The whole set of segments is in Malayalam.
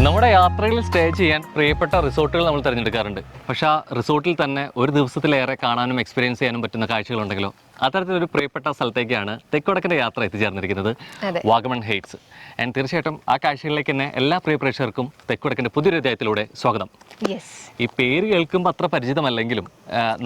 നമ്മുടെ യാത്രയിൽ സ്റ്റേ ചെയ്യാൻ പ്രിയപ്പെട്ട റിസോർട്ടുകൾ നമ്മൾ തിരഞ്ഞെടുക്കാറുണ്ട്. പക്ഷേ ആ റിസോർട്ടിൽ തന്നെ ഒരു ദിവസത്തിലേറെ കാണാനും എക്സ്പീരിയൻസ് ചെയ്യാനും പറ്റുന്ന കാഴ്ചകളുണ്ടെങ്കിലോ അത്തരത്തിലൊരു പ്രിയപ്പെട്ട സ്ഥലത്തേക്കാണ് തെക്കുവടക്കിൻ്റെ യാത്ര എത്തിച്ചേർന്നിരിക്കുന്നത്, വാഗമൺ ഹെയ്റ്റ്സ്. ആൻഡ് തീർച്ചയായിട്ടും ആ കാഴ്ചകളിലേക്ക് തന്നെ എല്ലാ പ്രിയ പ്രേക്ഷകർക്കും തെക്കുവടക്കിൻ്റെ പുതിയൊരു അധ്യായത്തിലൂടെ സ്വാഗതം. ഈ പേര് കേൾക്കുമ്പോൾ അത്ര പരിചിതമല്ലെങ്കിലും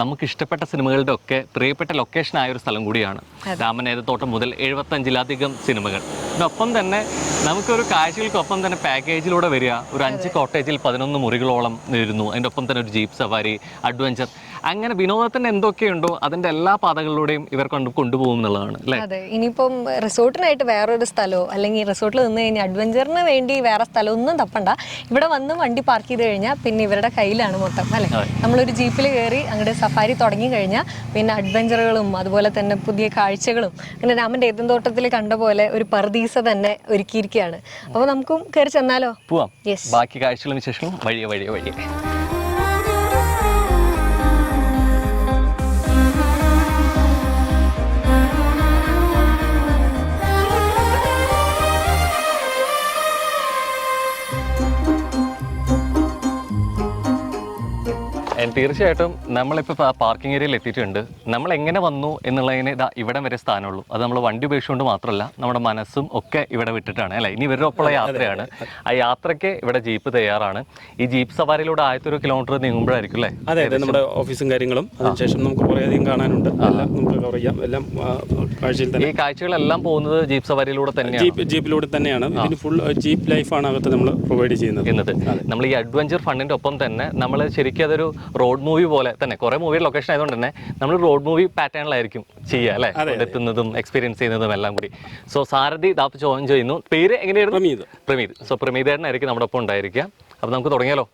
നമുക്ക് ഇഷ്ടപ്പെട്ട സിനിമകളുടെ ഒക്കെ പ്രിയപ്പെട്ട ലൊക്കേഷനായ ഒരു സ്ഥലം കൂടിയാണ്. രാമനേതത്തോട്ടം മുതൽ 75-ലധികം സിനിമകൾ. ഇതിനൊപ്പം തന്നെ നമുക്കൊരു കാഴ്ചകൾക്കൊപ്പം തന്നെ പാക്കേജിലൂടെ വരിക ഒരു 5 കോട്ടേജിൽ 11 മുറികളോളം വരുന്നു. അതിൻ്റെ ഒപ്പം തന്നെ ഒരു ജീപ്പ് സഫാരി, അഡ്വഞ്ചർ, അങ്ങനെ വിനോദത്തിന് എന്തൊക്കെയുണ്ടോ അതിൻ്റെ എല്ലാ പാതകളിലൂടെയും ഇവർ കൊണ്ടുപോകും എന്നുള്ളതാണ് അല്ലേ? അതെ. ഇനിയിപ്പം റിസോർട്ടിനായിട്ട് വേറൊരു സ്ഥലമോ അല്ലെങ്കിൽ റിസോർട്ടിൽ നിന്ന് കഴിഞ്ഞാൽ അഡ്വഞ്ചറിന് വേണ്ടി വേറെ സ്ഥലം ഒന്നും തപ്പണ്ട. ഇവിടെ വന്ന് വണ്ടി പാർക്ക് ചെയ്ത് കഴിഞ്ഞാൽ പിന്നെ ഇവരുടെ കയ്യിലാണ് മൊത്തം അല്ലേ. നമ്മളൊരു ജീപ്പിൽ കയറി അങ്ങോട്ട് സഫാരി തുടങ്ങി കഴിഞ്ഞാൽ പിന്നെ അഡ്വഞ്ചറുകളും അതുപോലെ തന്നെ പുതിയ കാഴ്ചകളും അങ്ങനെ രാമൻ്റെ ഏതന്തോട്ടത്തിൽ കണ്ട പോലെ ഒരു പർദീസ തന്നെ ഒരുക്കിയിരിക്കുകയാണ്. അപ്പോൾ നമുക്കും കയറി ചെന്നാലോ? പോവാം. ബാക്കി കാഴ്ചകളും വിശേഷങ്ങളും വഴിയെ. തീർച്ചയായിട്ടും നമ്മളിപ്പോൾ പാർക്കിംഗ് ഏരിയയിൽ എത്തിയിട്ടുണ്ട്. നമ്മൾ എങ്ങനെ വന്നു എന്നുള്ളതിന് ഇവിടെ വരെ സ്ഥാനമുള്ളൂ. അത് നമ്മൾ വണ്ടി ഉപയോഗിച്ചുകൊണ്ട് മാത്രമല്ല നമ്മുടെ മനസ്സും ഒക്കെ ഇവിടെ വിട്ടിട്ടാണ് അല്ലേ. ഇനി ഇവരുടെ ഒപ്പമുള്ള യാത്രയാണ്. ആ യാത്രയ്ക്ക് ഇവിടെ ജീപ്പ് തയ്യാറാണ്. ഈ ജീപ്പ് സവാരിയിലൂടെ 1 കിലോമീറ്റർ നീങ്ങുമ്പോഴായിരിക്കും അല്ലേ? അതെ, നമ്മുടെ ഓഫീസും കാര്യങ്ങളും അതിനുശേഷം നമുക്ക് കുറേയധികം കാണാനുണ്ട്. നമുക്ക് കവർ ചെയ്യാം എല്ലാം കാഴ്ചയിൽ തന്നെ. ഈ കാഴ്ചകളെല്ലാം പോകുന്നത് ജീപ്പ് സവാരിയിലൂടെ തന്നെയാണ്. ജീപ്പിലൂടെ തന്നെയാണ്. ഇതിന് ഫുൾ ജീപ്പ് ലൈഫാണ് അകത്ത് നമ്മൾ പ്രൊവൈഡ് ചെയ്യുന്നത്. നമ്മൾ ഈ അഡ്വഞ്ചർ ഫണ്ടിൻ്റെ ഒപ്പം തന്നെ നമ്മൾ ശരിക്കും അതൊരു റോഡ് മൂവി പോലെ തന്നെ കുറേ മൂവിയുടെ ലൊക്കേഷൻ ആയതുകൊണ്ട് തന്നെ നമ്മൾ റോഡ് മൂവി പാറ്റേണിലായിരിക്കും ചെയ്യുക അല്ലേ, എത്തുന്നതും എക്സ്പീരിയൻസ് ചെയ്യുന്നതും എല്ലാം കൂടി. സോ സാരഥി ദാപ്പ് ജോയിൻ ചെയ്യുന്നു. പേര് എങ്ങനെയായിരുന്നു? പ്രമീത്. സോ പ്രമീതേട്ടനായിരിക്കും നമ്മുടെ ഒപ്പം ഉണ്ടായിരിക്കുക. അപ്പോൾ നമുക്ക് തുടങ്ങിയാലോ?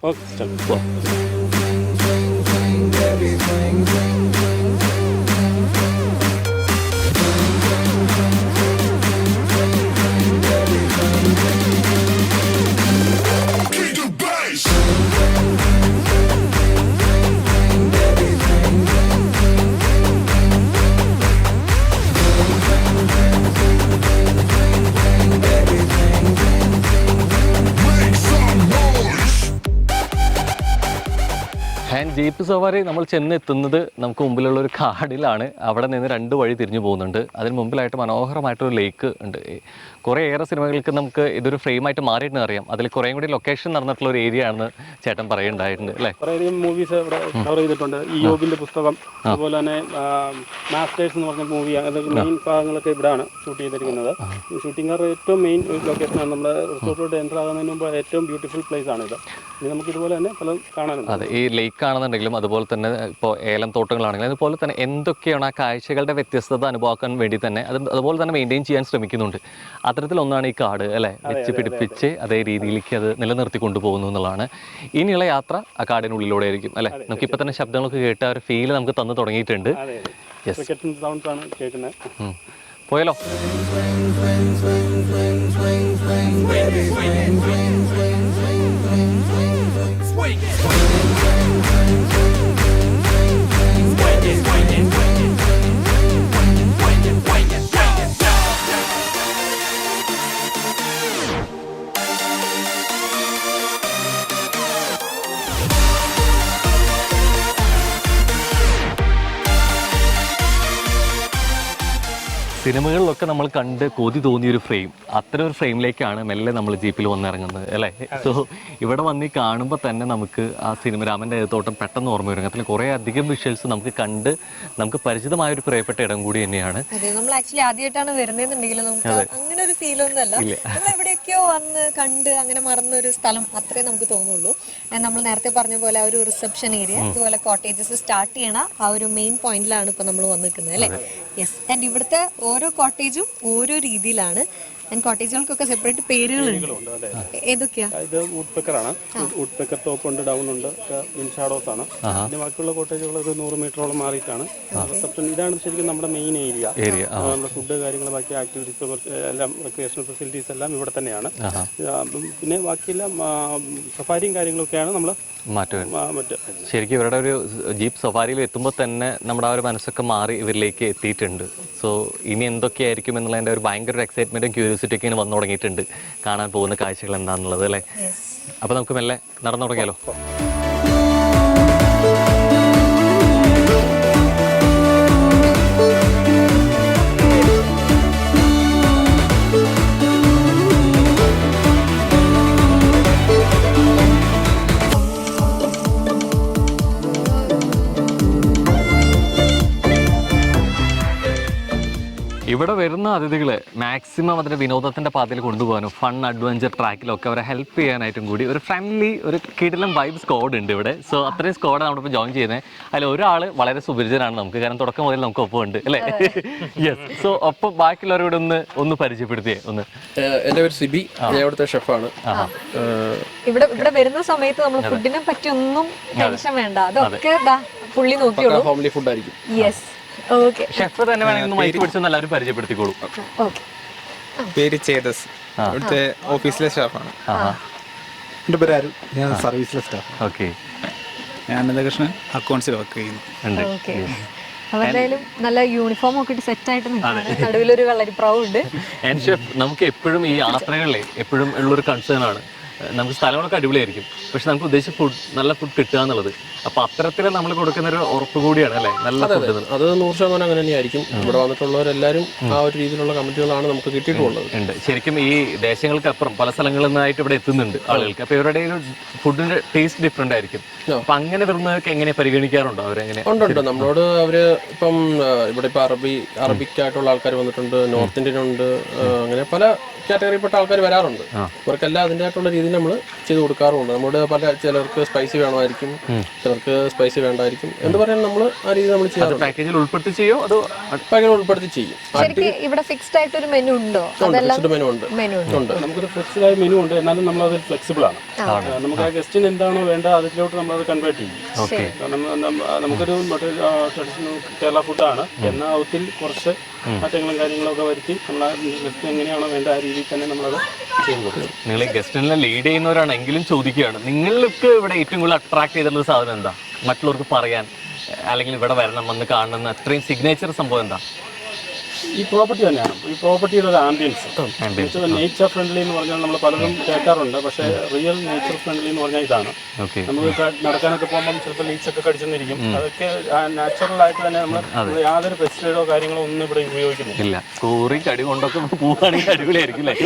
ജീപ്പ് സവാരി നമ്മൾ ചെന്നെത്തുന്നത് നമുക്ക് മുമ്പിലുള്ള ഒരു കാടിലാണ്. അവിടെ നിന്ന് 2 വഴി തിരിഞ്ഞു പോകുന്നുണ്ട്. അതിന് മുമ്പിലായിട്ട് മനോഹരമായിട്ടൊരു ലേക്ക് ഉണ്ട്. കുറേയേറെ സിനിമകൾക്ക് നമുക്ക് ഇതൊരു ഫ്രെയിമായിട്ട് മാറിയിട്ടെന്ന് അറിയാം. അതിൽ കുറേയും കൂടി ലൊക്കേഷൻ നടന്നിട്ടുള്ള ഒരു ഏരിയ ആണെന്ന് ചേട്ടൻ പറയുന്നുണ്ടായിട്ടുണ്ട് അല്ലേ? കുറേയധികം മൂവീസ് ഇവിടെ കവർ ചെയ്തിട്ടുണ്ട്. ഈ യോഗിൻ്റെ പുസ്തകം, അതുപോലെ തന്നെ മാസ്റ്റേഴ്സ് എന്ന് പറഞ്ഞ മൂവി, അത് മെയിൻ ഭാഗങ്ങളൊക്കെ ഇവിടെയാണ് ഷൂട്ട് ചെയ്തിരിക്കുന്നത്. ഷൂട്ടിംഗ് ഏറ്റവും മെയിൻ ലൊക്കേഷനാണ്. നമ്മുടെ റിസോർട്ടിലോട്ട് എൻ്റർ ആകുന്നതിന് മുമ്പ് ഏറ്റവും ബ്യൂട്ടിഫുൾ പ്ലേസ് ആണ് ഇത്. ഇനി നമുക്ക് ഇതുപോലെ തന്നെ പലതും കാണാനുണ്ട്. അതെ, ഈ ലേക്ക് ആണെന്നുണ്ടെങ്കിലും അതുപോലെ തന്നെ ഇപ്പോൾ ഏലം തോട്ടങ്ങളാണെങ്കിലും അതുപോലെ തന്നെ എന്തൊക്കെയാണ് ആ കാഴ്ചകളുടെ വ്യത്യസ്തത അനുഭവിക്കാൻ വേണ്ടി തന്നെ അതുപോലെ തന്നെ മെയിൻറ്റെയിൻ ചെയ്യാൻ ശ്രമിക്കുന്നുണ്ട്. അത്തരത്തിലൊന്നാണ് ഈ കാട് അല്ലേ, വെച്ച് പിടിപ്പിച്ച് അതേ രീതിയിലേക്ക് അത് നിലനിർത്തി കൊണ്ടുപോകുന്നു എന്നുള്ളതാണ്. ഇനിയുള്ള യാത്ര ആ കാടിനുള്ളിലൂടെ ആയിരിക്കും അല്ലേ. നമുക്കിപ്പോൾ തന്നെ ശബ്ദങ്ങളൊക്കെ കേട്ട ഒരു ഫീൽ നമുക്ക് തന്നു തുടങ്ങിയിട്ടുണ്ട്. പോയാലോ? സിനിമകളിലൊക്കെ നമ്മൾ കണ്ട് കൊതി തോന്നിയൊരു ഫ്രെയിം, അത്തരം ഒരു ഫ്രെയിമിലേക്കാണ് മെല്ലെ നമ്മൾ ജീപ്പിൽ വന്നിറങ്ങുന്നത് അല്ലേ. സോ ഇവിടെ വന്ന് കാണുമ്പോൾ തന്നെ നമുക്ക് ആ സിനിമ രാമൻ്റെ ഏതന്തോട്ടം പെട്ടെന്ന് ഓർമ്മ വരും. അതിൽ കുറേ അധികം വിഷ്വൽസ് നമുക്ക് കണ്ട് നമുക്ക് പരിചിതമായ ഒരു പ്രിയപ്പെട്ട ഇടം കൂടി തന്നെയാണ്. നമ്മൾ ആക്ച്വലി ആദ്യമായിട്ടാണ് വരുന്നതെന്നുണ്ടെങ്കിലും നമുക്ക് അങ്ങനെ ഒരു ഫീൽ ഒന്നുമല്ല. നമ്മൾ എവിടെയൊക്കെയോ വന്ന് കണ്ട് അങ്ങനെ മറന്നൊരു സ്ഥലം അത്രേ നമുക്ക് തോന്നുള്ളൂ. നമ്മൾ നേരത്തെ പറഞ്ഞ പോലെ ആ ഒരു റിസപ്ഷൻ ഏരിയ, അതുപോലെ കോട്ടേജസ് സ്റ്റാർട്ട് ചെയ്യണ ആ ഒരു മെയിൻ പോയിന്റിലാണ് ഇപ്പൊ നമ്മൾ വന്ന് നിൽക്കുന്നത് അല്ലേ. യെസ്. ആൻഡ് ഇവിടുത്തെ ഓരോ കോട്ടേജും ഓരോ രീതിയിലാണ്. കോട്ടേജുകൾക്കൊക്കെ സെപ്പറേറ്റ് പേരുകളുണ്ട്. ഏതൊക്കെയാ? ഇത് വുഡ് പെക്കറാണ്. വുഡ് പെക്കർ ടോപ്പ് ഉണ്ട്, ഡൗൺ ഉണ്ട്, വിൻഷാഡോസ് ആണ്. പിന്നെ ബാക്കിയുള്ള കോട്ടേജുകൾ ഒരു 100 മീറ്ററോളം മാറിയിട്ടാണ് റിസപ്ഷൻ. ഇതാണ് ശരിക്കും നമ്മുടെ മെയിൻ ഏരിയ. നമ്മുടെ ഫുഡ് കാര്യങ്ങൾ, ബാക്കി ആക്ടിവിറ്റീസ് എല്ലാം, റിക്രിയേഷണൽ ഫെസിലിറ്റീസ് എല്ലാം ഇവിടെ തന്നെയാണ്. പിന്നെ ബാക്കിയെല്ലാം സഫാരിയും കാര്യങ്ങളൊക്കെയാണ് നമ്മൾ ശരിക്കും ഇവരുടെ ഒരു ജീപ്പ് സഫാരിയിൽ എത്തുമ്പോൾ തന്നെ നമ്മുടെ ആ ഒരു മനസ്സൊക്കെ മാറി ഇവരിലേക്ക് എത്തിയിട്ടുണ്ട്. സോ ഇനി എന്തൊക്കെയായിരിക്കും എന്നുള്ളതിൻ്റെ ഒരു ഭയങ്കര എക്സൈറ്റ്മെൻറ്റും ക്യൂരിയോസിറ്റി ഒക്കെ ഇങ്ങനെ വന്നു തുടങ്ങിയിട്ടുണ്ട്. കാണാൻ പോകുന്ന കാഴ്ചകൾ എന്താണെന്നുള്ളത് അല്ലേ. അപ്പോൾ നമുക്ക് മെല്ലെ നടന്നു തുടങ്ങിയാലോ. ഇവിടെ വരുന്ന അതിഥികളെ മാക്സിമം അതിൻ്റെ വിനോദത്തിൻ്റെ പാതയിൽ കൊണ്ടുപോകാനും ഫൺ അഡ്വഞ്ചർ ട്രാക്കിലൊക്കെ അവരെ ഹെൽപ്പ് ചെയ്യാനായിട്ടും കൂടി ഒരു ഫ്രണ്ട്ലി ഒരു കിടിലം വൈബ് സ്ക്വാഡ് ഉണ്ട് ഇവിടെ. സോ അത്രയും സ്ക്വാഡാണ് നമ്മളിപ്പോൾ ജോയിൻ ചെയ്യുന്നത്. അതിൽ ഒരാൾ വളരെ സുപരിചിതനാണ് നമുക്ക്, കാരണം തുടക്കം മുതൽ നമുക്ക് ഒപ്പം ഉണ്ട് അല്ലേ? യെസ്. സോ ഒപ്പം ബാക്കിയുള്ളവരോട് ഒന്ന് പരിചയപ്പെടുത്തിയേ ഒന്ന്. എൻ്റെ പേര് സിബി, ഞാൻ ഇവിടുത്തെ ഷെഫാണ്. ഇവിടെ വരുന്ന സമയത്ത് നമ്മൾ ഫുഡിനെ പറ്റി ഒന്നും ടെൻഷൻ വേണ്ട, അതൊക്കെ പുള്ളി നോക്കിയോളൂ. ഹോംലി ഫുഡ് ആയിരിക്കും. യെസ്. ഓക്കെ. ഷെഫ് തന്നെ വേണമെങ്കിൽ മൈക്ക് പിടിച്ചൊന്ന് എല്ലാവരും പരിചയപ്പെടുത്തിക്കോളൂ. പേര് ചേതസ്, ഇവിടുത്തെ ഓഫീസിലെ സ്റ്റാഫാണ്. എൻ്റെ പേര് അരുൺ, ഞാൻ സർവീസിലെ സ്റ്റാഫ്. ഓക്കെ. ഞാൻ അനന്തകൃഷ്ണൻ, അക്കൗണ്ട്സിൽ വർക്ക് ചെയ്യുന്നു. ഓക്കെ. അവരുടെയും നല്ല യൂണിഫോം ഒക്കെ ഇട്ട് സെറ്റ് ആയിട്ട് നിൽക്കുകയാണ്, നടുവിലൊരു കളരിപ്രാവും ഉണ്ട്. ആൻഡ് ഷെഫ്, നമുക്ക് എപ്പോഴും ഈ യാത്രകളിലെ എപ്പോഴും ഉള്ളൊരു കൺസേൺ ആണ്, നമുക്ക് സ്ഥലങ്ങളൊക്കെ അടിപൊളിയായിരിക്കും, പക്ഷെ നമുക്ക് ഉദ്ദേശിച്ച ഫുഡ് നല്ല ഫുഡ് കിട്ടുക എന്നുള്ളത്. അപ്പൊ അത്തരത്തിൽ നമ്മൾ കൊടുക്കുന്ന ഒരു ഉറപ്പ് കൂടിയാണ് അല്ലേ നല്ല ഫുഡ്. അത് 100% അങ്ങനെ തന്നെയായിരിക്കും. ഇവിടെ വന്നിട്ടുള്ളവരെല്ലാവരും ആ ഒരു രീതിയിലുള്ള കമന്റുകളാണ് നമുക്ക് കിട്ടിയിട്ടുള്ളത്. ഉണ്ട്. ശരിക്കും ഈ ദേശങ്ങൾക്ക് അപ്പുറം പല സ്ഥലങ്ങളിൽ നിന്നായിട്ട് ഇവിടെ എത്തുന്നുണ്ട് ആളുകൾക്ക്. അപ്പൊ ഇവരുടെ ഫുഡിന്റെ ടേസ്റ്റ് ഡിഫറെന്റ് ആയിരിക്കും. അപ്പൊ അങ്ങനെ വരുന്നതൊക്കെ എങ്ങനെ പരിഗണിക്കാറുണ്ടോ അവരെങ്ങനെ? ഉണ്ട്. നമ്മളോട് അവര് ഇപ്പം ഇവിടെ ഇപ്പൊ അറബിക്കായിട്ടുള്ള ആൾക്കാർ വന്നിട്ടുണ്ട്, നോർത്ത് ഇന്ത്യൻ ഉണ്ട്, അങ്ങനെ പല കാറ്റഗറിപ്പെട്ട ആൾക്കാർ വരാറുണ്ട്. അവർക്കെല്ലാം അതിൻ്റെതായിട്ടുള്ള രീതിയിൽ നമ്മൾ ചെയ്ത് കൊടുക്കാറുണ്ട്. നമ്മുടെ ചിലർക്ക് സ്പൈസി വേണമായിരിക്കും, ചിലർക്ക് സ്പൈസി വേണ്ടായിരിക്കും. എന്ത് പറയാൻ നമ്മൾ ആ രീതി നമ്മൾ ചെയ്യാറുണ്ട്. പാക്കേജിൽ ഉൾപ്പെടുത്തി ചെയ്യോ അതോ പാക്കേജിൽ ഉൾപ്പെടുത്തി ചെയ്യും. ഇവിടെ ഫിക്സ്ഡ് ആയിട്ട് ഒരു മെനു ഉണ്ടോ? മെനു ഉണ്ട്. നമുക്കൊരു ഫിക്സ്ഡ് ആയ മെനു ഉണ്ട്, എന്നാലും നമ്മളത് ഫ്ലെക്സിബിൾ ആണ്. നമുക്ക് ആ ഗസ്റ്റിന് എന്താണോ വേണ്ട അതിലോട്ട് നമ്മളത് കൺവേർട്ട് ചെയ്യും. കാരണം നമുക്കൊരു ട്രഡീഷണൽ കേരള ഫുഡാണ്, എന്നാൽ ഒത്തിരി കുറച്ച് മാറ്റങ്ങളും കാര്യങ്ങളൊക്കെ വരുത്തി നമ്മൾ ഗസ്റ്റിന് എങ്ങനെയാണോ വേണ്ട ആ രീതിയിൽ തന്നെ നമ്മളത് ചെയ്തു കൊടുക്കും. നിങ്ങൾ ഗസ്റ്റിനെ ലീഡ് ചെയ്യുന്നവരാണെങ്കിലും ചോദിക്കുകയാണ്, നിങ്ങൾക്ക് ഇവിടെ ഏറ്റവും കൂടുതൽ അട്രാക്ട് ചെയ്തിട്ടുള്ള സാധനം എന്താ, മറ്റുള്ളവർക്ക് പറയാൻ അല്ലെങ്കിൽ ഇവിടെ വരണം വന്ന് കാണുന്ന അത്രയും സിഗ്നേച്ചർ സംഭവം എന്താ? ഈ പ്രോപ്പർട്ടി തന്നെയാണ്. ഈ പ്രോപ്പർട്ടിയുടെ ഒരു ആംബിയൻസ് നേച്ചർ ഫ്രണ്ട്ലി എന്ന് പറഞ്ഞാൽ നമ്മൾ പലരും കേൾക്കാറുണ്ട്, പക്ഷേ റിയൽ നേച്ചർ ഫ്രണ്ട്ലി എന്ന് പറഞ്ഞാൽ ഇതാണ്. നമുക്ക് നടക്കാനൊക്കെ പോകുമ്പോൾ ചിലപ്പോൾ ലീച്ചൊക്കെ കടിച്ചെന്നിരിക്കും, അതൊക്കെ നാച്ചുറൽ ആയിട്ട് തന്നെ നമ്മൾ യാതൊരു പെസ്റ്റിസൈഡോ കാര്യങ്ങളോ ഒന്നും ഇവിടെ ഉപയോഗിക്കുന്നില്ല. കോറി കടി കൊണ്ടൊക്കെ പോവുകയാണെങ്കിൽ അടിപൊളിയായിരിക്കും അല്ലേ?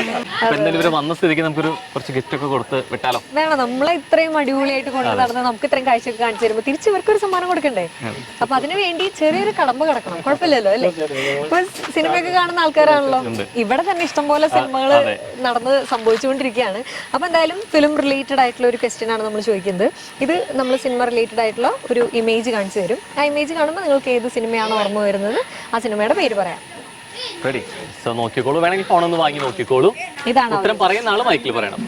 എന്തായാലും ഇവര് വന്ന സ്ഥിതിക്ക് നമുക്കൊരു കുറച്ച് ഗിഫ്റ്റ് ഒക്കെ കൊടുത്ത് വിട്ടാലോ? വേണം. നമ്മളെ ഇത്രയും അടിപൊളിയായിട്ട് കൊണ്ടു നടന്ന് നമുക്ക് ഇത്രയും കാഴ്ചയൊക്കെ കാണിച്ചു തരുമ്പോൾ തിരിച്ച് ഇവർക്കൊരു സമ്മാനം കൊടുക്കണ്ടേ? അപ്പൊ അതിനു വേണ്ടി ചെറിയൊരു കടമ്പ കിടക്കണം, കുഴപ്പമില്ലല്ലോ അല്ലേ? സിനിമയൊക്കെ കാണുന്ന ആൾക്കാരാണല്ലോ, ഇവിടെ തന്നെ ഇഷ്ടംപോലെ സിനിമകൾ നടന്ന് സംഭവിച്ചുകൊണ്ടിരിക്കുകയാണ്. അപ്പൊ എന്തായാലും ഫിലിം റിലേറ്റഡ് ആയിട്ടുള്ള ഒരു ക്വസ്റ്റ്യൻ ആണ് നമ്മൾ ചോദിക്കുന്നത്. ഇത് നമ്മൾ സിനിമ റിലേറ്റഡ് ആയിട്ടുള്ള ഒരു ഇമേജ് കാണിച്ചു തരും. ആ ഇമേജ് കാണുമ്പോൾ നിങ്ങൾക്ക് ഏത് സിനിമയാണോ ഓർമ്മ വരുന്നത് ആ സിനിമയുടെ പേര് പറയാം. റെഡി? സോ നോക്കിക്കോളൂ, വേണമെങ്കിൽ ഫോണൊന്ന് വാങ്ങി നോക്കിക്കോളൂ. ഇതാണ് ഉത്തരം പറയുന്ന ആള് മൈക്കിൽ പറയണം.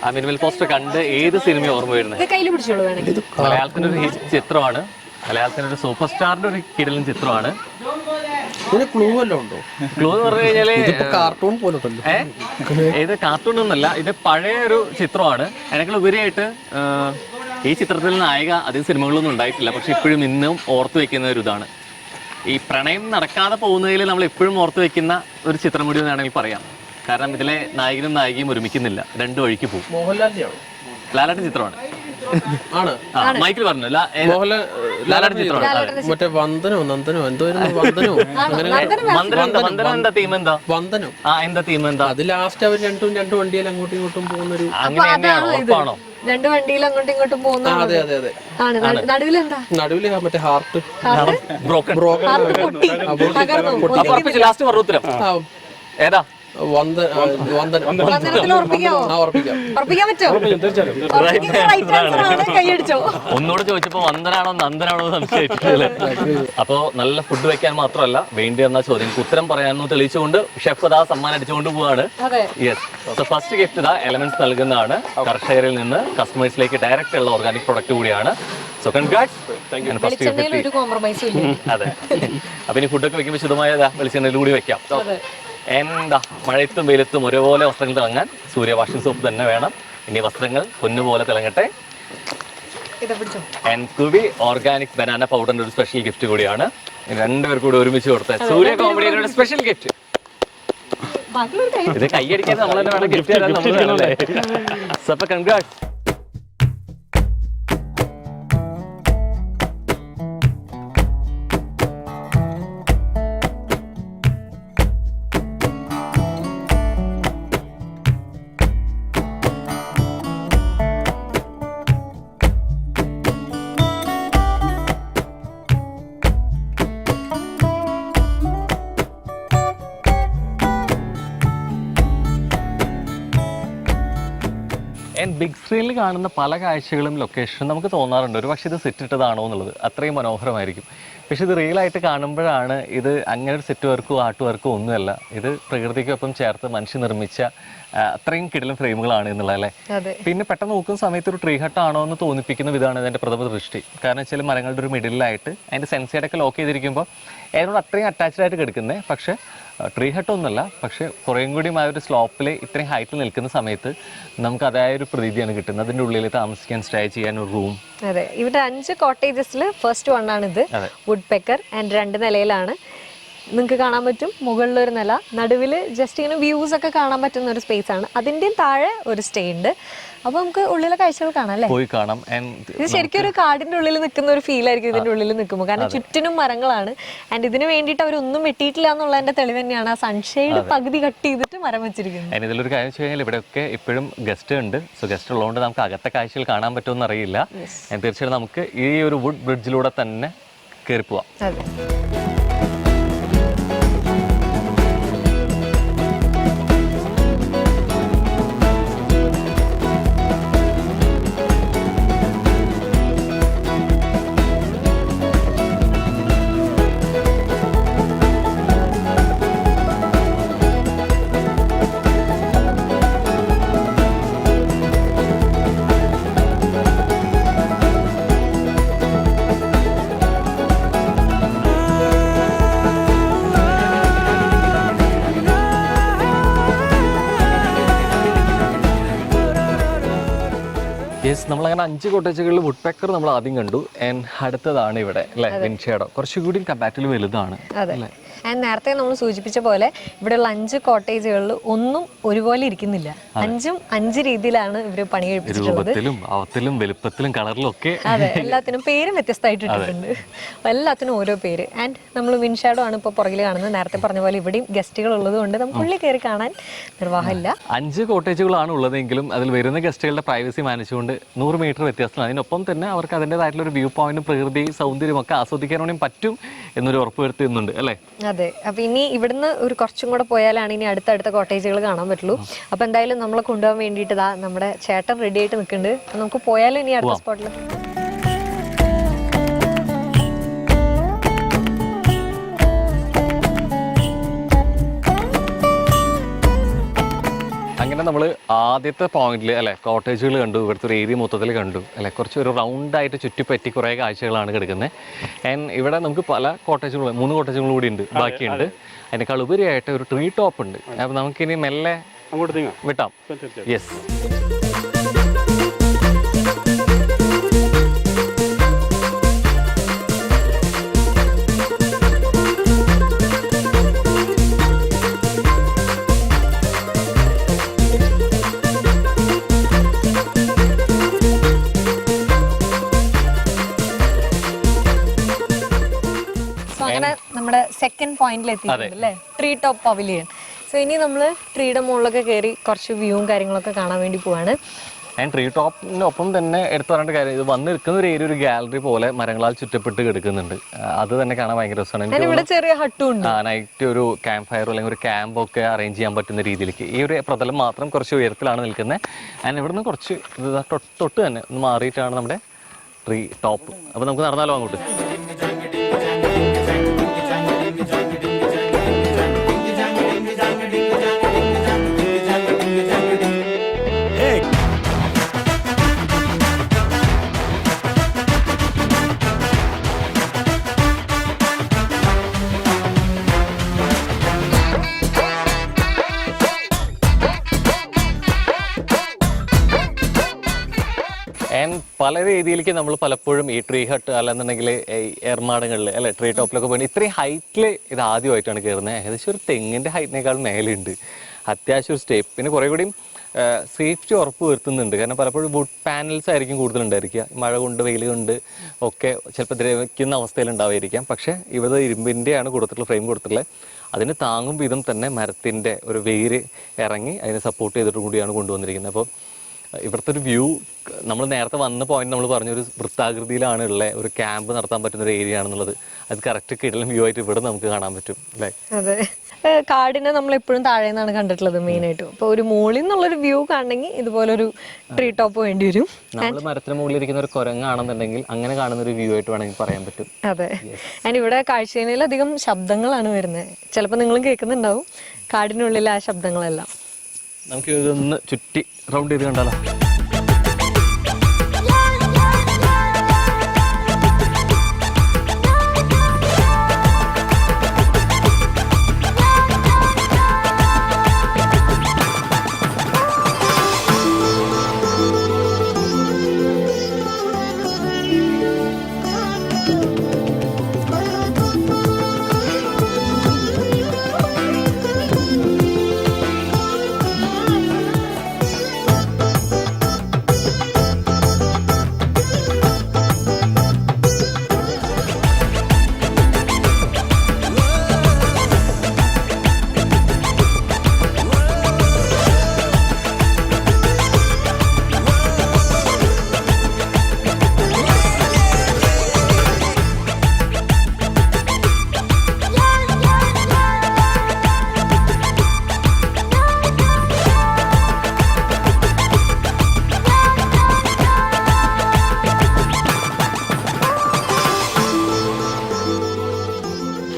ആ മിനിമൽ പോസ്റ്റർ കണ്ട് ഏത് സിനിമ ഓർമ്മ വരുന്നത്? ഇത് കയ്യിൽ പിടിച്ചോളൂ വേണമെങ്കിൽ. മലയാളത്തിന്റെ ഒരു ചിത്രമാണ്, മലയാളത്തിന്റെ ഒരു സൂപ്പർ സ്റ്റാറിന്റെ ഒരു കിടലൻ ചിത്രമാണ്. ക്ലൂ വല്ലതും ഉണ്ടോ? ക്ലൂ എന്ന് പറഞ്ഞു കഴിഞ്ഞാല് കാർട്ടൂൺ പോലുണ്ടല്ലോ. ഇത് കാർട്ടൂൺ ഒന്നല്ല, ഇത് പഴയ ഒരു ചിത്രമാണ്. അതിനേക്കാൾ ഉപരിയായിട്ട് ഈ ചിത്രത്തിൽ നായിക അധികം സിനിമകളൊന്നും ഉണ്ടായിട്ടില്ല, പക്ഷെ ഇപ്പോഴും ഇന്നും ഓർത്തു വെക്കുന്ന ഒരു ഇതാണ്. ഈ പ്രണയം നടക്കാതെ പോകുന്നതിൽ നമ്മൾ എപ്പോഴും ഓർത്തു വെക്കുന്ന ഒരു ചിത്രം കൂടി വേണമെങ്കിൽ പറയാം. കാരണം ഇതിലെ നായകനും നായികയും ഒരുമിക്കുന്നില്ല, രണ്ടു വഴിക്ക് പോകും. മോഹൻലാലിന്റെയാണോ? ലാലേട്ടൻ ചിത്രമാണ്. മൈക്കിൽ പറഞ്ഞു ലാലേട്ടൻ ചിത്രമാണ്. മറ്റേ വന്ദനോ നന്ദനോ എന്തോ വന്ദനോ എന്താ തീം എന്താ? വന്ദനോ എന്താ തീം എന്താ? അത് ലാസ്റ്റ് അവർ രണ്ട് വണ്ടിയിൽ അങ്ങോട്ടും ഇങ്ങോട്ടും പോകുന്നൊരു അങ്ങനെ തന്നെയാണോ? ഉറപ്പാണോ? രണ്ട് വണ്ടിയിൽ അങ്ങോട്ടും ഇങ്ങോട്ടും പോകുന്ന അതെ അതെ അതെ. നടുവിലെന്താ? നടുവില് മറ്റേ ഹാർട്ട് ബ്രോക്കൺ. പൊട്ടി ലാസ്റ്റ് പറഞ്ഞ ഉത്തരം ഏതാ? ഒന്നുകൂടെ ചോദിച്ചപ്പോ വന്ദനാണോ നന്ദനാണോ സംശയിച്ചിട്ടില്ലേ? അപ്പോ നല്ല ഫുഡ് വെക്കാൻ മാത്രമല്ല വേണ്ടി വന്ന ചോദ്യങ്ങൾക്ക് ഉത്തരം പറയാനോ തെളിയിച്ചുകൊണ്ട് ഷെഫ് അതാ സമ്മാനം അടിച്ചുകൊണ്ട് പോവാണ്. യെസ്. സോ ഫസ്റ്റ് ഗിഫ്റ്റ് ഇതാ എലമെന്റ്സ് നൽകുന്നതാണ്. കർഷകരിൽ നിന്ന് കസ്റ്റമേഴ്സിലേക്ക് ഡയറക്റ്റ് ഉള്ള ഓർഗാനിക് പ്രൊഡക്റ്റ് കൂടിയാണ്. So congrats. അതെ. അപ്പൊ ഇനി ഫുഡൊക്കെ വെക്കുമ്പോൾ ശുദ്ധമായ വെളിച്ചെണ്ണയിൽ കൂടി വെക്കാം. എന്താ മഴയത്തും വെയിലത്തും ഒരേപോലെ വസ്ത്രങ്ങൾ തിളങ്ങാൻ സൂര്യ വാഷിംഗ് സോപ്പ് തന്നെ വേണം. ഇനി വസ്ത്രങ്ങൾ പൊന്നുപോലെ തിളങ്ങട്ടെ. കുബി ഓർഗാനിക് ബനാന പൗഡറിന്റെ ഒരു സ്പെഷ്യൽ ഗിഫ്റ്റ് കൂടിയാണ്. രണ്ടുപേർ കൂടി ഒരുമിച്ച് കൊടുത്ത സൂര്യ കോമഡിയുടെ സ്പെഷ്യൽ ഗിഫ്റ്റ്. ഇത് കൈയടിക്കാൻ നമ്മൾ തന്നെ വേണം ഗിഫ്റ്റ് തരാൻ നമ്മൾ വേണമല്ലേ. So, അപ്പൊ congrats. ബിഗ് സ്ക്രീനിൽ കാണുന്ന പല കാഴ്ചകളും ലൊക്കേഷനും നമുക്ക് തോന്നാറുണ്ട് ഒരു പക്ഷേ ഇത് സെറ്റ് ഇട്ടതാണോ എന്നുള്ളത്, അത്രയും മനോഹരമായിരിക്കും. പക്ഷെ ഇത് റിയലായിട്ട് കാണുമ്പോഴാണ് ഇത് അങ്ങനെ ഒരു സെറ്റ് വർക്കോ ആർട്ട് വർക്കോ ഒന്നുമല്ല, ഇത് പ്രകൃതിക്കൊപ്പം ചേർത്ത് മനുഷ്യ നിർമ്മിച്ച അത്രയും കിടിലൻ ഫ്രെയിമുകളാണ് എന്നുള്ളത് അല്ലേ. പിന്നെ പെട്ടെന്ന് നോക്കുന്ന സമയത്ത് ഒരു ട്രീ ഹട്ടാണോ എന്ന് തോന്നിപ്പിക്കുന്ന വിധമാണ് ഇതിൻ്റെ പ്രഥമ ദൃഷ്ടി. കാരണം വെച്ചാൽ മരങ്ങളുടെ ഒരു മിഡിലായിട്ട് അതിൻ്റെ സെൻസൈഡൊക്കെ ലോക്ക് ചെയ്തിരിക്കുമ്പോൾ അതിനോട് അത്രയും അറ്റാച്ച്ഡ് ആയിട്ട് കിടക്കുന്നത്. പക്ഷേ ട്രീ ഹട്ടൊന്നുമല്ല, പക്ഷേ കുറേയും കൂടിയും ആ ഒരു സ്ലോപ്പിൽ ഇത്രയും ഹൈറ്റിൽ നിൽക്കുന്ന സമയത്ത് നമുക്ക് അതായൊരു പ്രതീതിയാണ് കിട്ടുന്നത്. അതിൻ്റെ ഉള്ളിൽ താമസിക്കാൻ സ്റ്റേ ചെയ്യാൻ ഒരു റൂം. അതെ, ഇവിടെ 5 കോട്ടേജസിൽ ഫസ്റ്റ് വൺ ആണിത്. വുഡ് പെക്കർ ആൻഡ് 2 നിലയിലാണ്. നിങ്ങൾക്ക് കാണാൻ പറ്റും മുകളിലൊരു നില, നടുവിൽ ജസ്റ്റ് ഇങ്ങനെ വ്യൂസ് ഒക്കെ കാണാൻ പറ്റുന്ന ഒരു സ്പേസ് ആണ്. അതിൻ്റെയും താഴെ ഒരു സ്റ്റേ ഉണ്ട്. അപ്പോൾ നമുക്ക് ഉള്ളിലെ കാഴ്ചകൾ കാണാം അല്ലേ, പോയി കാണാം. ഇത് ശരിക്കും ഒരു കാടിന്റെ ഉള്ളിൽ നിൽക്കുന്ന ഒരു ഫീൽ ആയിരിക്കും ഇതിന്റെ ഉള്ളിൽ നിൽക്കുമ്പോൾ. കാരണം ചുറ്റിനും മരങ്ങളാണ്. ആൻഡ് ഇതിന് വേണ്ടിയിട്ട് അവരൊന്നും വെട്ടിയിട്ടില്ല എന്നുള്ളതിന്റെ തെളിവ് തന്നെയാണ് ആ സൺഷെയ്ഡ് പകുതി കട്ട് ചെയ്തിട്ട് മരം വെച്ചിരിക്കുന്നത്. ഇതിലൊരു കാര്യം വെച്ച് കഴിഞ്ഞാൽ ഇവിടെയൊക്കെ ഇപ്പോഴും ഗസ്റ്റ് ഉണ്ട്. സോ ഗസ്റ്റ് ഉള്ളതുകൊണ്ട് നമുക്ക് അകത്തെ കാഴ്ചകൾ കാണാൻ പറ്റുമെന്ന് അറിയില്ല. തീർച്ചയായിട്ടും നമുക്ക് ഈ ഒരു വുഡ് ബ്രിഡ്ജിലൂടെ തന്നെ കയറി പോവാം. യെസ്, നമ്മളങ്ങനെ 5 കോട്ടേജുകളിൽ വുഡ് പെക്കർ നമ്മൾ ആദ്യം കണ്ടു. ആൻഡ് അടുത്തതാണ് ഇവിടെ അല്ലേ വിൻഷാഡോ, കുറച്ചുകൂടി കമ്പാരിറ്റീവ്ലി വലുതാണ്. ആൻഡ് നേരത്തെ നമ്മൾ സൂചിപ്പിച്ച പോലെ ഇവിടെയുള്ള 5 കോട്ടേജുകളിൽ ഒന്നും ഒരുപോലെ ഇരിക്കുന്നില്ല. 5ഉം 5 രീതിയിലാണ് ഇവർ പണി കഴിപ്പിച്ചിട്ടുള്ളത്. അവത്തിലും വലുപ്പത്തിലും കളറിലും ഒക്കെ. അതെ, എല്ലാത്തിനും പേരും വ്യത്യസ്തമായിട്ട് ഇട്ടിട്ടുണ്ട്. എല്ലാത്തിനും ഓരോ പേര്. ആൻഡ് നമ്മൾ വിൻഷാഡോ ആണ് ഇപ്പോൾ പുറകിൽ കാണുന്നത്. നേരത്തെ പറഞ്ഞ പോലെ ഇവിടെയും ഗസ്റ്റുകൾ ഉള്ളത് കൊണ്ട് നമുക്ക് ഉള്ളിൽ കയറി കാണാൻ നിർവാഹമില്ല. 5 കോട്ടേജുകളാണ് ഉള്ളതെങ്കിലും അതിൽ വരുന്ന ഗസ്റ്റുകളുടെ പ്രൈവസി മാനിച്ചുകൊണ്ട് 100 മീറ്റർ വ്യത്യാസമാണ്. അതിനൊപ്പം തന്നെ അവർക്ക് അതിൻ്റെതായിട്ടുള്ള ഒരു വ്യൂ പോയിന്റും പ്രകൃതി സൗന്ദര്യം ഒക്കെ ആസ്വദിക്കാൻ വേണ്ടി പറ്റും എന്നൊരു ഉറപ്പ് വരുത്തുന്നുണ്ട് അല്ലേ. അതെ, അപ്പൊ ഇനി ഇവിടുന്ന് ഒരു കുറച്ചും കൂടെ പോയാലാണ് ഇനി അടുത്തടുത്ത കോട്ടേജുകൾ കാണാൻ പറ്റുള്ളൂ. അപ്പൊ എന്തായാലും നമ്മളെ കൊണ്ടുപോകാൻ വേണ്ടിയിട്ട് നമ്മുടെ ചേട്ടൻ റെഡി ആയിട്ട് നിൽക്കുന്നുണ്ട്. നമുക്ക് പോയാലും ഇനി അടുത്ത സ്പോട്ടിൽ. അങ്ങനെ നമ്മൾ ആദ്യത്തെ പോയിന്റിൽ അല്ലെ കോട്ടേജുകൾ കണ്ടു, ഇവിടുത്തെ ഒരു ഏരിയ മൊത്തത്തിൽ കണ്ടു അല്ലെ. കുറച്ച് ഒരു റൗണ്ടായിട്ട് ചുറ്റിപ്പറ്റി കുറേ കാഴ്ചകളാണ് കിടക്കുന്നത്. ആൻഡ് ഇവിടെ നമുക്ക് പല കോട്ടേജുകൾ 3 കോട്ടേജുകൾ കൂടി ഉണ്ട്, ബാക്കിയുണ്ട്. അതിനേക്കാൾ ഉപരിയായിട്ട് ഒരു ട്രീ ടോപ്പ് ഉണ്ട്. അപ്പോൾ നമുക്കിനി മെല്ലെ അങ്ങോട്ട് വിട്ടാം. യെസ്, നമ്മുടെ സെക്കൻഡ് പോയിന്റിൽ എത്തിയിട്ടുണ്ട് അല്ലേ, ട്രീ ടോപ്പ് പവലിയൻ. സോ ഇനി നമ്മൾ ട്രീയുടെ മുകളിലൊക്കെ കയറി കുറച്ച് വ്യൂവും കാര്യങ്ങളൊക്കെ കാണാൻ വേണ്ടി പോവാണ്. ആൻഡ് ട്രീ ടോപ്പിനൊപ്പം തന്നെ എടുത്തു പറയേണ്ട കാര്യം, ഇത് വന്ന് നിൽക്കുന്ന ഒരു ഏരിയ ഒരു ഗാലറി പോലെ മരങ്ങളാൽ ചുറ്റപ്പെട്ട് കിടക്കുന്നുണ്ട്. അത് തന്നെ കാണാൻ ഭയങ്കര രസമാണ്. ഇവിടെ ചെറിയ ഹട്ടും ഉണ്ട്. നൈറ്റ് ഒരു ക്യാമ്പ് ഫയർ അല്ലെങ്കിൽ ഒരു ക്യാമ്പൊക്കെ അറേഞ്ച് ചെയ്യാൻ പറ്റുന്ന രീതിയിലേക്ക് ഈ ഒരു പ്രതലം മാത്രം കുറച്ച് ഉയരത്തിലാണ് നിൽക്കുന്നത്. ആൻഡ് ഇവിടുന്ന് കുറച്ച് തൊട്ട് തന്നെ ഒന്ന് മാറിയിട്ടാണ് നമ്മുടെ ട്രീ ടോപ്പ്. അപ്പോൾ നമുക്ക് നടന്നാലോ അങ്ങോട്ട്. ആൻഡ് പല രീതിയിലേക്ക് നമ്മൾ പലപ്പോഴും ഈ ട്രീ ഹട്ട് അല്ലെന്നുണ്ടെങ്കിൽ എർമാടങ്ങളിൽ അല്ലെ ട്രീ ടോപ്പിലൊക്കെ പോയി ഇത്രയും ഹൈറ്റിൽ ഇത് ആദ്യമായിട്ടാണ് കയറുന്നത്. ഏകദേശം ഒരു തെങ്ങിൻ്റെ ഹൈറ്റിനേക്കാൾ മേലെയുണ്ട്. അത്യാവശ്യം ഒരു സ്റ്റെപ്പ്, പിന്നെ കുറേ കൂടിയും സേഫ്റ്റി ഉറപ്പ് വരുത്തുന്നുണ്ട്. കാരണം പലപ്പോഴും വുഡ് പാനൽസ് ആയിരിക്കും കൂടുതലുണ്ടായിരിക്കുക, മഴ കൊണ്ട് വെയിൽ കൊണ്ട് ഒക്കെ ചിലപ്പോൾ ദ്രവിക്കുന്ന അവസ്ഥയിലുണ്ടാവായിരിക്കാം. പക്ഷേ ഇവിടെ ഇരുമ്പിൻ്റെയാണ് കൊടുത്തിട്ടുള്ള ഫ്രെയിം കൊടുത്തിട്ടുള്ളത്. അതിന് താങ്ങും വിധം തന്നെ മരത്തിൻ്റെ ഒരു വേര് ഇറങ്ങി അതിനെ സപ്പോർട്ട് ചെയ്തിട്ട് കൂടിയാണ് കൊണ്ടുവന്നിരിക്കുന്നത്. അപ്പോൾ ഇവിടുത്തെ ഒരു വ്യൂ, നമ്മൾ നേരത്തെ വന്ന പോയിന്റ് നമ്മൾ പറഞ്ഞൊരു വൃത്താകൃതിയിലാണ് ഉള്ള ഒരു ക്യാമ്പ് നടത്താൻ പറ്റുന്ന ഒരു ഏരിയ ആണെന്നുള്ളത്. അത് കറക്റ്റ് കിടലും വ്യൂ ആയിട്ട് ഇവിടെ നമുക്ക് കാണാൻ പറ്റും അല്ലേ? അതെ, കാടിനെ നമ്മൾ എപ്പോഴും താഴെ നിന്നാണ് കണ്ടിട്ടുള്ളത് മെയിനായിട്ടും. അപ്പോൾ ഒരു മുകളിൽ നിന്നുള്ളൊരു വ്യൂ കാണണമെങ്കിൽ ഇതുപോലൊരു ട്രീ ടോപ്പ് വേണ്ടി വരും. നമ്മൾ മരത്തിന് മുകളിൽ ഇരിക്കുന്ന ഒരു കുരങ്ങാണെന്നുണ്ടെങ്കിൽ അങ്ങനെ കാണുന്ന ഒരു വ്യൂ ആയിട്ട് വേണമെങ്കിൽ പറയാൻ പറ്റും. അതെ, ആൻഡ് ഇവിടെ കാഴ്ചയിലധികം ശബ്ദങ്ങളാണ് വരുന്നത്. ചിലപ്പോൾ നിങ്ങളും കേൾക്കുന്നുണ്ടാവും കാടിനുള്ളിലെ ആ ശബ്ദങ്ങളെല്ലാം. നമുക്ക് ഇതൊന്ന് ചുറ്റി റൗണ്ട് ചെയ്ത് കണ്ടാലോ?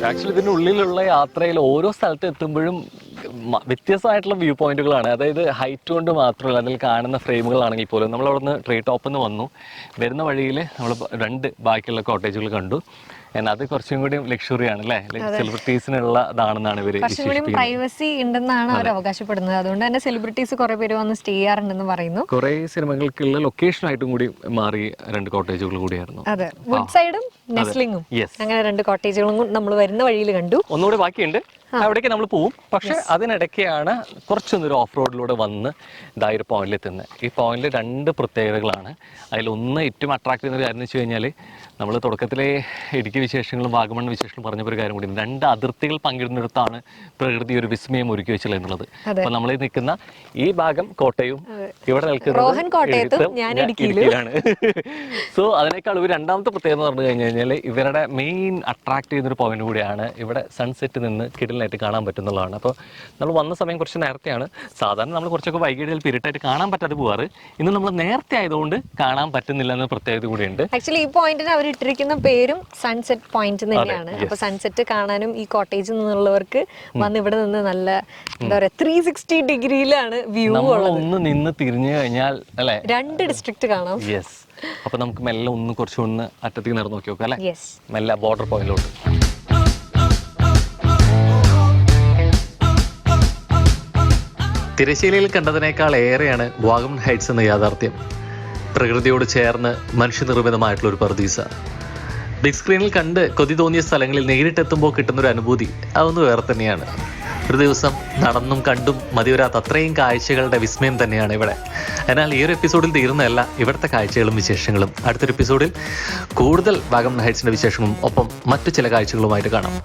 ആക്ച്വലി ഇതിൻ്റെ ഉള്ളിലുള്ള യാത്രയിൽ ഓരോ സ്ഥലത്ത് എത്തുമ്പോഴും വ്യത്യസ്തമായിട്ടുള്ള വ്യൂ പോയിന്റുകളാണ്. അതായത് ഹൈറ്റ് കൊണ്ട് മാത്രമല്ല, അതിൽ കാണുന്ന ഫ്രെയിമുകളാണെങ്കിൽ പോലും. നമ്മൾ അവിടെ നിന്ന് ട്രീ ടോപ്പിൽ നിന്ന് വന്നു, വരുന്ന വഴിയിൽ നമ്മൾ 2 ബാക്കിയുള്ള കോട്ടേജുകൾ കണ്ടു. അത് കുറച്ചും കൂടി ലക്ഷറിയാണ് അല്ലേ, സെലിബ്രിറ്റീസിനുള്ള ഇതാണെന്നാണ് ഇവർ പ്രൈവസി ഉണ്ടെന്നാണ് അവർ അവകാശപ്പെടുന്നത്. അതുകൊണ്ട് തന്നെ സെലിബ്രിറ്റീസ് കുറെ പേര് വന്ന് സ്റ്റേ ചെയ്യാറുണ്ടെന്ന് പറയുന്നു. കുറെ സിനിമകൾക്കുള്ള ലൊക്കേഷനായിട്ടും കൂടി മാറി 2 കോട്ടേജുകൾ കൂടിയായിരുന്നു. അതെ, വുഡ് സൈഡും നെസ്ലിംഗും അങ്ങനെ 2 കോട്ടേജുകളും നമ്മൾ വരുന്ന വഴിയിൽ കണ്ടു. ഒന്നുകൂടി ബാക്കിയുണ്ട്, അവിടേക്ക് നമ്മൾ പോവും. പക്ഷെ അതിനിടയ്ക്കാണ് കുറച്ചൊന്നൊരു ഓഫ് റോഡിലൂടെ വന്ന് ഇതായൊരു പോയിന്റിൽ എത്തുന്നത്. ഈ പോയിന്റിൽ 2 പ്രത്യേകതകളാണ്. അതിലൊന്ന് ഏറ്റവും അട്രാക്ട് ചെയ്യുന്ന ഒരു കാര്യം എന്ന് വെച്ച് കഴിഞ്ഞാൽ, നമ്മൾ തുടക്കത്തിലെ ഇടുക്കി വിശേഷങ്ങളും വാഗമൺ വിശേഷങ്ങളും പറഞ്ഞ ഒരു കാര്യം കൂടി, 2 അതിർത്തികൾ പങ്കിടുന്നിടത്താണ് പ്രകൃതി ഒരു വിസ്മയം ഒരുക്കി വെച്ചുള്ളത് എന്നുള്ളത്. അപ്പൊ നമ്മൾ നിൽക്കുന്ന ഈ ഭാഗം കോട്ടയും ഇവിടെ നിൽക്കുന്നത് ഇടുക്കിയിലാണ്. സോ അതിനേക്കാൾ ഒരു രണ്ടാമത്തെ പ്രത്യേകത എന്ന് പറഞ്ഞു കഴിഞ്ഞാൽ, ഇവരുടെ മെയിൻ അട്രാക്ട് ചെയ്യുന്നൊരു പോയിന്റ് കൂടിയാണ്. ഇവിടെ സൺസെറ്റ് നിന്ന് കിടലിനായിട്ട് കാണാൻ പറ്റുന്നതാണ്. അപ്പോൾ നമ്മൾ വന്ന സമയം കുറച്ച് നേരത്തെയാണ്. സാധാരണ നമ്മൾ കുറച്ചൊക്കെ വൈകിട്ട് ചിലപ്പോൾ ഇരുട്ടായിട്ട് കാണാൻ പറ്റാതെ പോവാറ്. ഇന്ന് നമ്മൾ നേരത്തെ ആയതുകൊണ്ട് കാണാൻ പറ്റുന്നില്ല എന്ന പ്രത്യേകത കൂടിയുണ്ട്. ആക്ച്വലി ഈ പോയിന്റിന് അവർ ഇട്ടിരിക്കുന്ന പേരും സൺസെറ്റ് പോയിന്റ് തന്നെയാണ്. അപ്പൊ സൺസെറ്റ് കാണാനും ഈ കോട്ടേജിൽ നിന്നുള്ളവർക്ക് വന്ന് ഇവിടെ നിന്ന് നല്ല എന്താ പറയാ 360 ഡിഗ്രിയിലാണ് വ്യൂ ഉള്ളത്. ഒന്ന് നിന്ന് തിരിഞ്ഞു കഴിഞ്ഞാൽ അല്ലെ 2 ഡിസ്ട്രിക്ട് കാണാം. യെസ്. അപ്പൊ നമുക്ക് മെല്ലെ കുറച്ചൊന്ന് അറ്റത്തേക്ക് നടന്നു നോക്കി നോക്കാം അല്ലെ, മെല്ലെ ബോർഡർ പോയിന്റിലോട്ട്. തിരശ്ശീലയിൽ കണ്ടതിനേക്കാൾ ഏറെയാണ് വാഗമൺ ഹൈറ്റ്സ് എന്ന യാഥാർത്ഥ്യം. പ്രകൃതിയോട് ചേർന്ന് മനുഷ്യനിർമ്മിതമായിട്ടുള്ളൊരു പർദീസ. ബിഗ് സ്ക്രീനിൽ കണ്ട് കൊതി തോന്നിയ സ്ഥലങ്ങളിൽ നേരിട്ടെത്തുമ്പോൾ കിട്ടുന്നൊരു അനുഭൂതി അതൊന്ന് വേറെ തന്നെയാണ്. ഒരു ദിവസം നടന്നും കണ്ടും മതിവരാത്ത അത്രയും കാഴ്ചകളുടെ വിസ്മയം തന്നെയാണ് ഇവിടെ. എന്നാൽ ഈ ഒരു എപ്പിസോഡിൽ തീരുന്നതല്ല ഇവിടുത്തെ കാഴ്ചകളും വിശേഷങ്ങളും. അടുത്തൊരു എപ്പിസോഡിൽ കൂടുതൽ വാഗമൺ ഹൈറ്റ്സിൻ്റെ വിശേഷങ്ങളും ഒപ്പം മറ്റു ചില കാഴ്ചകളുമായിട്ട് കാണാം.